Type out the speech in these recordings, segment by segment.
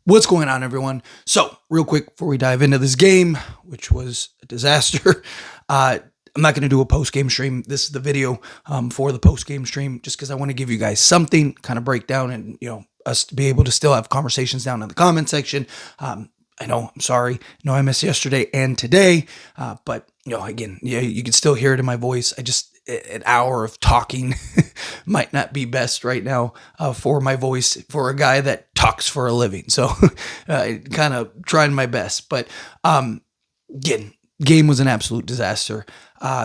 What's going on, everyone? So, real quick before we dive into this game, which was a disaster, I'm not going to do a post-game stream. This is the video for the post-game stream, just because I want to give you guys something, kind of break down, and us to be able to still have conversations down in the comment section. I know, I'm sorry. I know I missed yesterday and today, but again, you can still hear it in my voice. An hour of talking might not be best right now for my voice for a guy that talks for a living. So kind of trying my best, but again, game was an absolute disaster.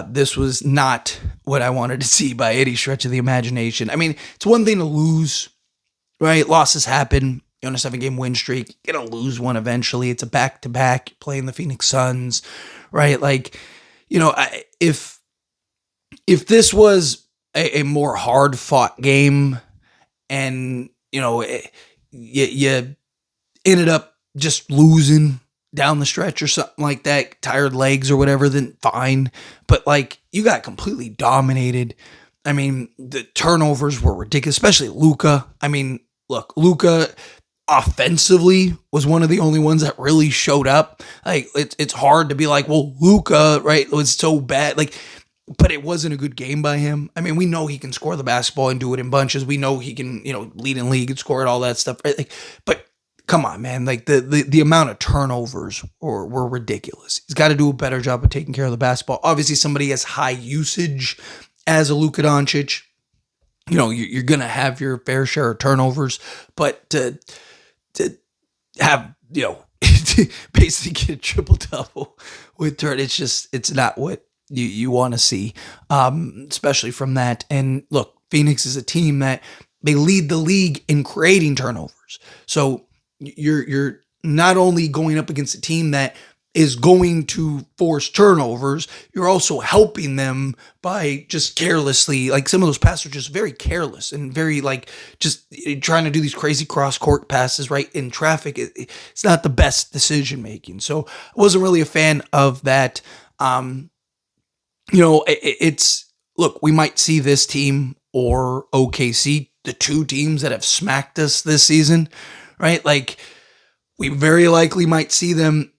This was not what I wanted to see by any stretch of the imagination. I mean, it's one thing to lose, right? Losses happen. You're on a 7-game win streak. You're going to lose one eventually. It's a back-to-back. You're playing the Phoenix Suns, right? If this was a more hard-fought game and, you ended up just losing down the stretch or something like that, tired legs or whatever, then fine. But, you got completely dominated. I mean, the turnovers were ridiculous, especially Luka. I mean, look, Luka offensively was one of the only ones that really showed up. It's hard to be like, well, Luka, right, was so bad. But it wasn't a good game by him. I mean, we know he can score the basketball and do it in bunches. We know he can, lead in league and score it, all that stuff. Right? But come on, man. The amount of turnovers were ridiculous. He's got to do a better job of taking care of the basketball. Obviously, somebody as high usage as a Luka Doncic, you're going to have your fair share of turnovers. But to have, basically get a triple-double with turn, it's not what you want to see, especially from that. And look, Phoenix is a team that they lead the league in creating turnovers. So you're not only going up against a team that is going to force turnovers, you're also helping them by just carelessly, some of those passes are just very careless and very just trying to do these crazy cross court passes right in traffic. It's not the best decision making. So I wasn't really a fan of that. Look, we might see this team or OKC, the two teams that have smacked us this season, right? We very likely might see them,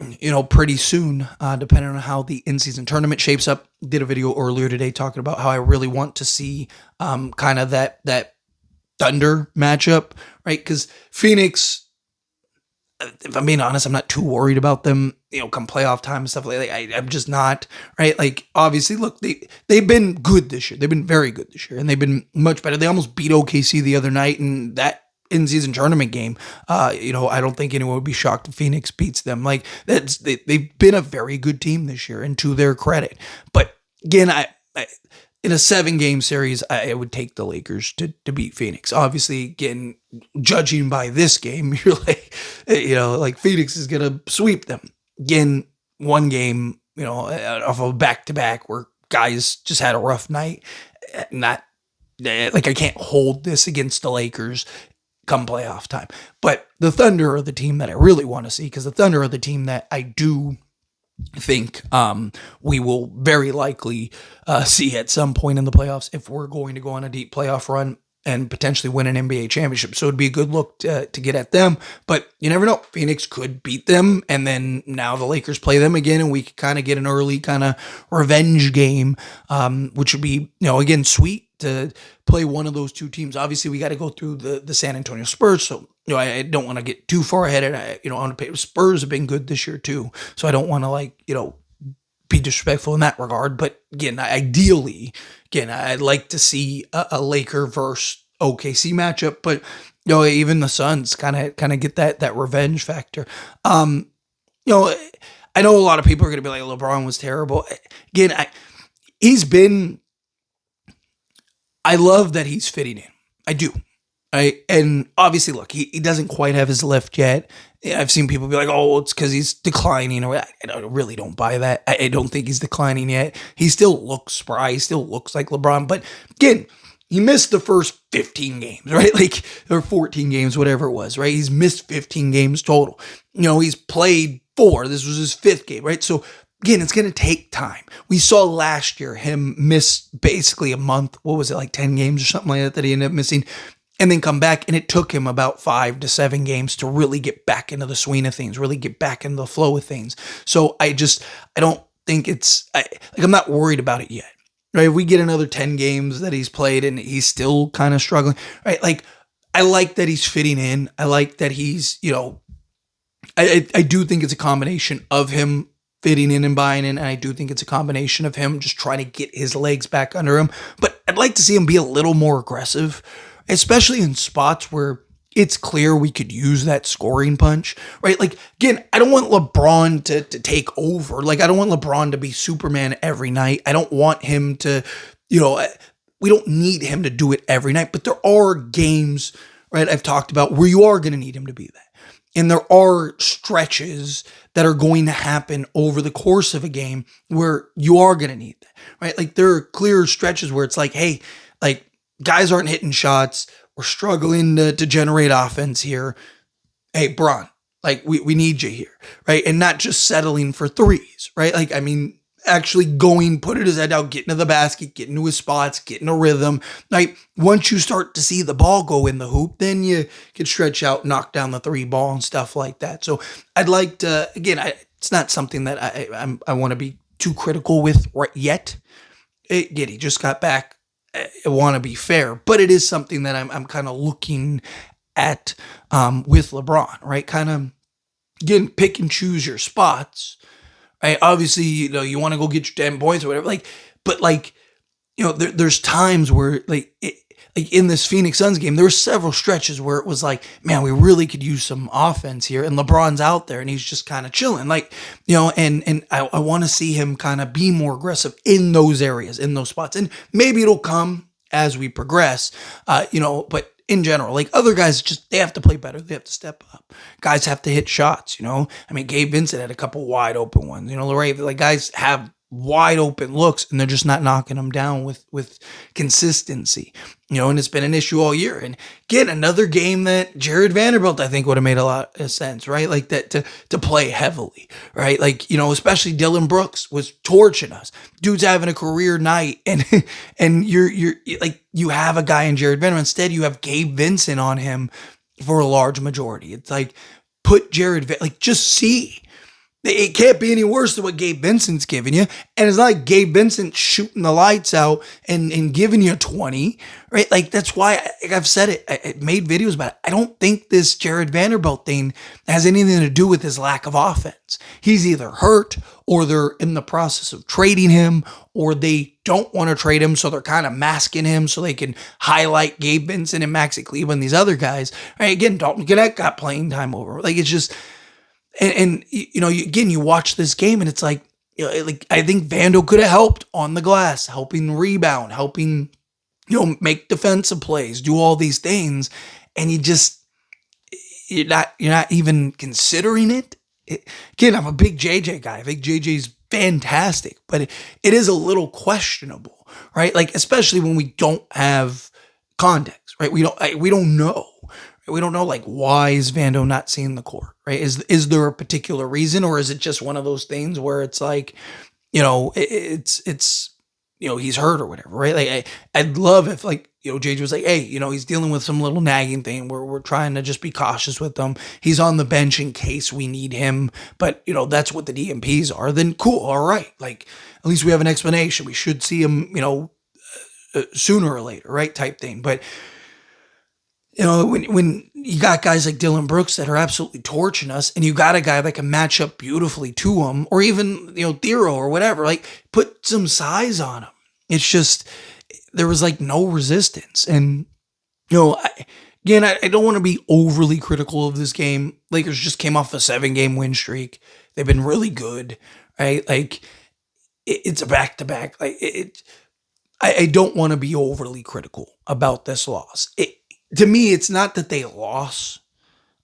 pretty soon, depending on how the in-season tournament shapes up. Did a video earlier today talking about how I really want to see kind of that Thunder matchup, right? Because Phoenix, if I'm being honest, I'm not too worried about them, come playoff time and stuff like that. I'm just not, right? Obviously, look, they've been good this year. They've been very good this year, and they've been much better. They almost beat OKC the other night, and that in-season tournament game, I don't think anyone would be shocked if Phoenix beats them. They've been a very good team this year, and to their credit. But again, I in a 7-game series, I would take the Lakers to beat Phoenix. Obviously, again, judging by this game, you're Phoenix is going to sweep them. Again, one game, off of a back-to-back where guys just had a rough night. I can't hold this against the Lakers come playoff time. But the Thunder are the team that I really want to see, because the Thunder are the team that I do think we will very likely see at some point in the playoffs if we're going to go on a deep playoff run and potentially win an NBA championship. So it'd be a good look to get at them. But you never know. Phoenix could beat them, and then now the Lakers play them again, and we could kind of get an early kind of revenge game, which would be, again, sweet to play one of those two teams. Obviously, we got to go through the San Antonio Spurs, so I don't want to get too far ahead. And Spurs have been good this year too, so I don't want to be disrespectful in that regard. But again, ideally, I'd like to see a Laker versus OKC matchup. But even the Suns kind of get that revenge factor. I know a lot of people are going to be like, LeBron was terrible. Again, I love that he's fitting in. I do. And obviously, look, he doesn't quite have his lift yet. I've seen people be like, oh, it's because he's declining. I really don't buy that. I don't think he's declining yet. He still looks spry. He still looks like LeBron. But again, he missed the first 15 games, right? Or 14 games, whatever it was, right? He's missed 15 games total. He's played 4. This was his 5th game, right? So again, it's going to take time. We saw last year him miss basically a month. What was it, 10 games or something like that he ended up missing? and then come back. And it took him about 5 to 7 games to really get back into the swing of things, really get back into the flow of things. So I don't think I'm not worried about it yet. Right? If we get another 10 games that he's played and he's still kind of struggling, right? Like, I like that he's fitting in. I like that he's, I do think it's a combination of him fitting in and buying in, and I do think it's a combination of him just trying to get his legs back under him. But I'd like to see him be a little more aggressive, especially in spots where it's clear we could use that scoring punch, right? Like, again, I don't want LeBron to take over. Like, I don't want LeBron to be Superman every night. I don't want him to, we don't need him to do it every night, but there are games, right, I've talked about where you are going to need him to be that. And there are stretches that are going to happen over the course of a game where you are going to need that, right? Like, there are clear stretches where it's like, hey, like, guys aren't hitting shots. We're struggling to generate offense here. Hey, Bron, like, we need you here, right? And not just settling for threes, right? Like, I mean, actually putting his head out, getting to the basket, getting to his spots, getting a rhythm. Like, once you start to see the ball go in the hoop, then you can stretch out, knock down the 3 ball and stuff like that. So I'd like to, again, it's not something that I want to be too critical with right yet. Again, he just got back. I want to be fair, but it is something that I'm kind of looking at with LeBron, right? Kind of, again, pick and choose your spots. Right? Obviously, you want to go get your 10 points or whatever. Like, but like, there's times where like in this Phoenix Suns game, there were several stretches where it was like, man, we really could use some offense here. And LeBron's out there and he's just kind of chilling. Like, and I want to see him kind of be more aggressive in those areas, in those spots. And maybe it'll come as we progress, but in general, like, other guys they have to play better. They have to step up. Guys have to hit shots, I mean, Gabe Vincent had a couple wide open ones, like, guys have wide open looks and they're just not knocking them down with consistency, and it's been an issue all year. And again, another game that Jared Vanderbilt, I think, would have made a lot of sense, right? Like, that to play heavily, right? Like, especially Dylan Brooks was torching us. Dude's having a career night, and you're like, you have a guy in Jared Vanderbilt. Instead, you have Gabe Vincent on him for a large majority. It's like, put just see. It can't be any worse than what Gabe Vincent's giving you. And it's not like Gabe Vincent shooting the lights out and giving you 20, right? Like, that's why I've said it. I made videos about it. I don't think this Jared Vanderbilt thing has anything to do with his lack of offense. He's either hurt, or they're in the process of trading him, or they don't want to trade him, so they're kind of masking him so they can highlight Gabe Vincent and Maxi Kleber and these other guys. Right? Again, Dalton Gannett got playing time over. Like, it's just... And again, you watch this game and it's like, I think Vando could have helped on the glass, helping rebound, helping, make defensive plays, do all these things. And you're not even considering it. Again, I'm a big JJ guy. I think JJ's fantastic, but it is a little questionable, right? Like, especially when we don't have context, right? We don't know. We don't know, like, why is Vando not seeing the court, right? Is there a particular reason, or is it just one of those things where it's like, it's he's hurt or whatever, right? Like, I'd love if, like, JJ was like, hey, he's dealing with some little nagging thing where we're trying to just be cautious with him. He's on the bench in case we need him, but that's what the DMPs are. Then cool, all right. Like, at least we have an explanation. We should see him, sooner or later, right? Type thing, but. When you got guys like Dylan Brooks that are absolutely torching us, and you got a guy that can match up beautifully to him, or even, Thero or whatever, like, put some size on him. It's just, there was like no resistance. And, I don't want to be overly critical of this game. Lakers just came off a 7-game win streak. They've been really good, right? Like, it's a back-to-back. Like, I don't want to be overly critical about this loss. To me, it's not that they lost,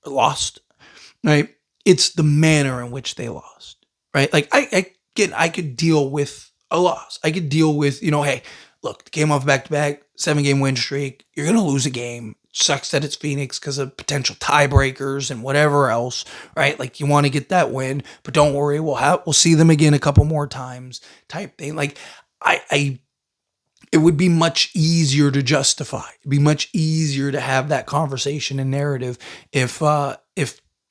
right? It's the manner in which they lost, right? Like, I could deal with a loss. I could deal with, hey, look, came off back-to-back, 7-game win streak. You're going to lose a game. Sucks that it's Phoenix because of potential tiebreakers and whatever else, right? Like, you want to get that win, but don't worry, we'll see them again a couple more times type thing. Like, it would be much easier to justify. It'd be much easier to have that conversation and narrative if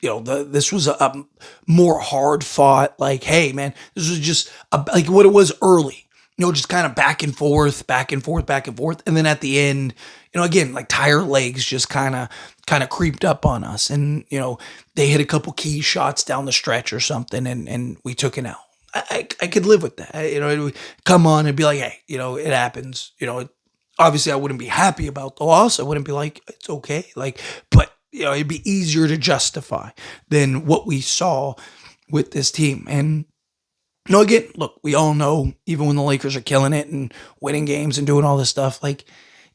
this was a more hard fought, like, hey man, this was just like what it was early. Just kind of back and forth, back and forth, back and forth, and then at the end, again, like tire legs just kind of creeped up on us, and they hit a couple key shots down the stretch or something, and we took an L. I could live with that. It would come on and be like, hey, it happens. Obviously I wouldn't be happy about the loss. I wouldn't be like, it's okay. Like, but it'd be easier to justify than what we saw with this team. And again, look, we all know, even when the Lakers are killing it and winning games and doing all this stuff, like,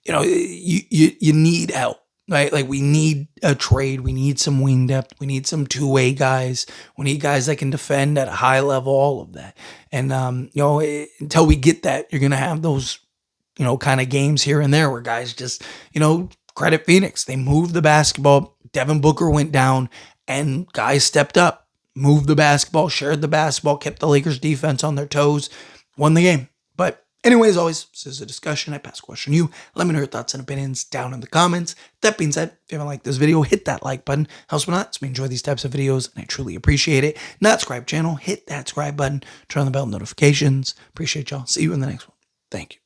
you need help. Right? Like, we need a trade. We need some wing depth. We need some two-way guys. We need guys that can defend at a high level, all of that. And, until we get that, you're going to have those, kind of games here and there where guys just, credit Phoenix. They moved the basketball. Devin Booker went down and guys stepped up, moved the basketball, shared the basketball, kept the Lakers defense on their toes, won the game. But anyway, as always, this is a discussion. I pass the question to you. Let me know your thoughts and opinions down in the comments. That being said, if you haven't liked this video, hit that like button. Helps me out. It's me enjoy these types of videos, and I truly appreciate it. Not subscribe channel, hit that subscribe button. Turn on the bell notifications. Appreciate y'all. See you in the next one. Thank you.